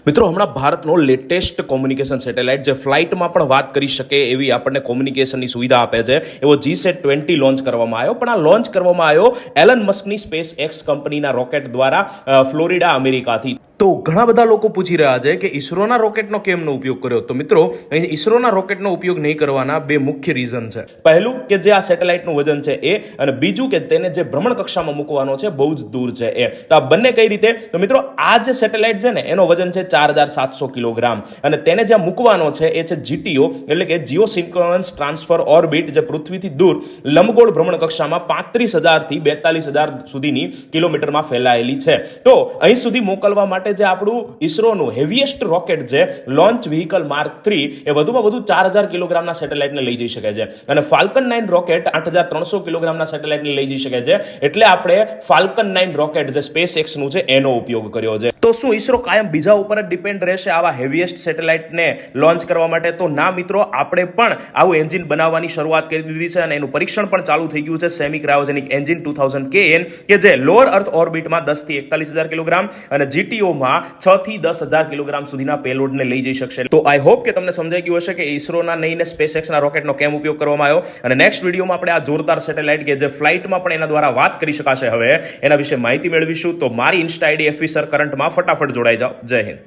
મિત્રો હમણાં ભારતનો લેટેસ્ટ કોમ્યુનિકેશન સેટેલાઇટ જે ફ્લાઇટમાં પણ વાત કરી શકે એવી આપણને કોમ્યુનિકેશનની સુવિધા આપે છે એવો GSAT-20 લોન્ચ કરવામાં આવ્યો. પણ આ લોન્ચ કરવામાં આવ્યો એલન મસ્કની સ્પેસ એક્સ કંપનીના રોકેટ દ્વારા ફ્લોરિડા અમેરિકાથી. તો ઘણા બધા લોકો પૂછી રહ્યા છે કે ઈસરોના રોકેટનો કેમનો ઉપયોગ કર્યો. તો મિત્રો અહીં ઈસરોના રોકેટનો ઉપયોગ નહીં કરવાના બે મુખ્ય રીઝન છે. પહેલું કે જે આ સેટેલાઇટનું વજન છે એ, અને બીજું કે તેને જે ભ્રમણ કક્ષામાં મૂકવાનો છે બહુ જ દૂર છે એ. તો આ બંને કઈ રીતે? તો મિત્રો આ જે સેટેલાઇટ છે ને એનો વજન છે 4700 કિલોગ્રામ અને તેને જ્યાં મૂકવાનો છે એ છે GTO એટલે કે જીઓસિન્ક્રોનસ ટ્રાન્સફર ઓર્બિટ, જે પૃથ્વીથી દૂર લંબગોળ ભ્રમણ કક્ષામાં 35,000 થી 42,000 સુધીની કિલોમીટરમાં ફેલાયેલી છે. તો અહીં સુધી મોકલવા માટે જે આપણું ઈસરોનું હેવીએસ્ટ રોકેટ છે લોન્ચ વ્હીકલ માર્ક 3 એ વધુમાં વધુ 4000 કિલોગ્રામના સેટેલાઇટને લઈ જઈ શકે છે અને ફાલ્કન 9 રોકેટ 8300 કિલોગ્રામના સેટેલાઇટને લઈ જઈ શકે છે. એટલે આપણે ફાલ્કન 9 રોકેટ જે સ્પેસ એક્સ નું છે એનો ઉપયોગ કર્યો છે. તો શું ઈસરો કાયમ બીજા ઉપર જ ડિપેન્ડ રહેશે આવા હેવીએસ્ટ સેટેલાઇટને લોન્ચ કરવા માટે? તો ના મિત્રો, આપણે પણ આવું એન્જિન બનાવવાની શરૂઆત કરી દીધી છે અને એનું પરીક્ષણ પણ ચાલુ થઈ ગયું છે. સેમી ક્રાયોજેનિક એન્જિન 2000 KN કે જે લોઅર અર્થ ઓર્બિટમાં 10 થી 41000 કિલોગ્રામ અને GTO 6 થી 10,000 કિલોગ્રામ સુધીના પેલોડને લઈ જઈ શકશે. તો આઈ હોપ કે તમને સમજાઈ ગયું હશે કે ઈસરોના નહીં ને સ્પેસએક્સના રોકેટનો કેમ ઉપયોગ કરવામાં આવ્યો. અને નેક્સ્ટ વિડીયોમાં આપણે આ જોરદાર સેટેલાઇટ કે જે ફ્લાઇટમાં પણ એના દ્વારા વાત કરી શકાશે હવે એના વિશે માહિતી મેળવીશું. તો મારી ઇન્સ્ટા આઈડી FV Sir કરંટમાં ફટાફટ જોડાઈ જાઓ. જય હિન્દ.